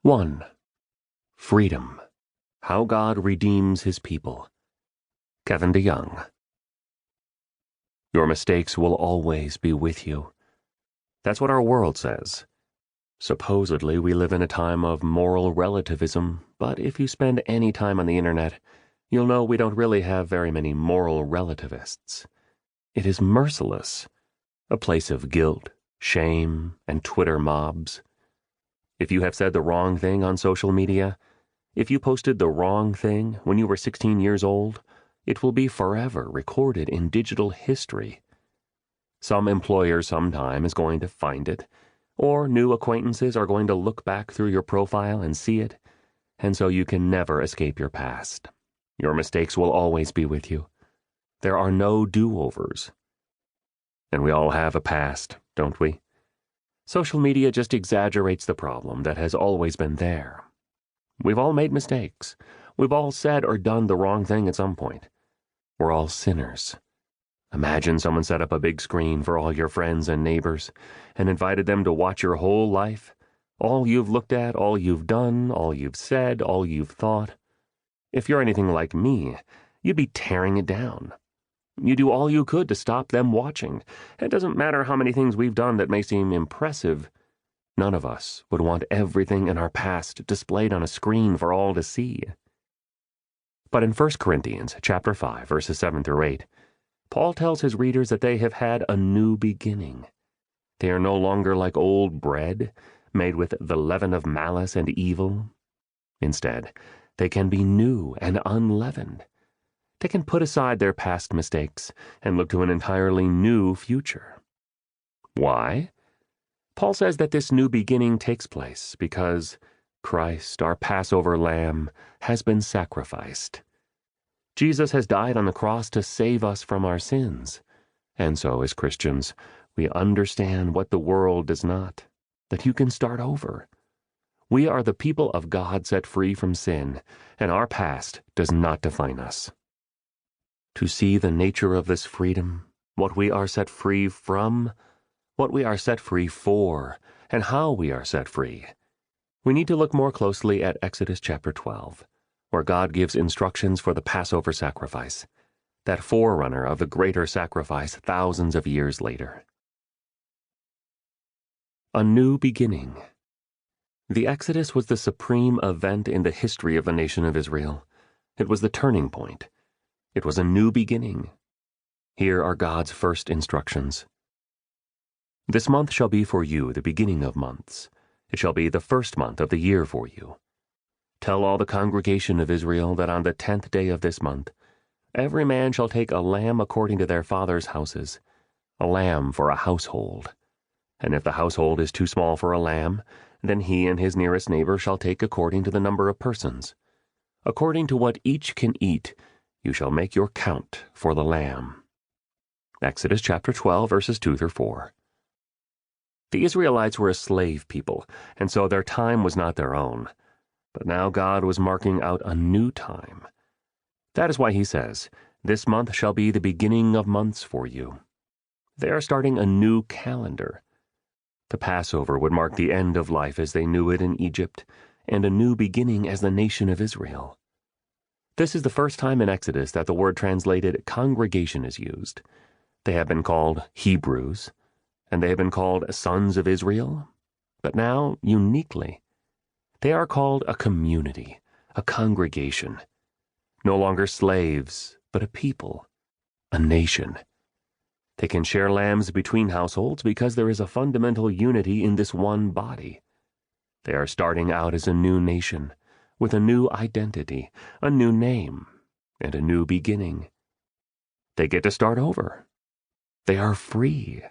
1. Freedom. How God Redeems His People. Kevin DeYoung. Your mistakes will always be with you. That's what our world says. Supposedly, we live in a time of moral relativism, but if you spend any time on the internet, you'll know we don't really have very many moral relativists. It is merciless, a place of guilt, shame, and Twitter mobs. If you have said the wrong thing on social media, if you posted the wrong thing when you were 16 years old, it will be forever recorded in digital history. Some employer sometime is going to find it, or new acquaintances are going to look back through your profile and see it, and so you can never escape your past. Your mistakes will always be with you. There are no do-overs. And we all have a past, don't we? Social media just exaggerates the problem that has always been there. We've all made mistakes. We've all said or done the wrong thing at some point. We're all sinners. Imagine someone set up a big screen for all your friends and neighbors and invited them to watch your whole life, all you've looked at, all you've done, all you've said, all you've thought. If you're anything like me, you'd be tearing it down. You do all you could to stop them watching. It doesn't matter how many things we've done that may seem impressive. None of us would want everything in our past displayed on a screen for all to see. But in 1 Corinthians chapter 5, verses 7 through 8, Paul tells his readers that they have had a new beginning. They are no longer like old bread, made with the leaven of malice and evil. Instead, they can be new and unleavened. They can put aside their past mistakes and look to an entirely new future. Why? Paul says that this new beginning takes place because Christ, our Passover lamb, has been sacrificed. Jesus has died on the cross to save us from our sins. And so, as Christians, we understand what the world does not, that you can start over. We are the people of God set free from sin, and our past does not define us. To see the nature of this freedom, what we are set free from, what we are set free for, and how we are set free, we need to look more closely at Exodus chapter 12, where God gives instructions for the Passover sacrifice, that forerunner of the greater sacrifice thousands of years later. A new beginning. The Exodus was the supreme event in the history of the nation of Israel. It was the turning point. It was a new beginning. Here are God's first instructions. This month shall be for you the beginning of months. It shall be the first month of the year for you. Tell all the congregation of Israel that on the 10th day of this month, every man shall take a lamb according to their fathers' houses, a lamb for a household. And if the household is too small for a lamb, then he and his nearest neighbor shall take according to the number of persons. According to what each can eat, you shall make your count for the lamb. Exodus chapter 12, verses 2 through 4. The Israelites were a slave people, and so their time was not their own. But now God was marking out a new time. That is why he says, "This month shall be the beginning of months for you." They are starting a new calendar. The Passover would mark the end of life as they knew it in Egypt, and a new beginning as the nation of Israel. This is the first time in Exodus that the word translated congregation is used. They have been called Hebrews, and they have been called sons of Israel, but now, uniquely, they are called a community, a congregation. No longer slaves, but a people, a nation. They can share lambs between households because there is a fundamental unity in this one body. They are starting out as a new nation, with a new identity, a new name, and a new beginning. They get to start over. They are free.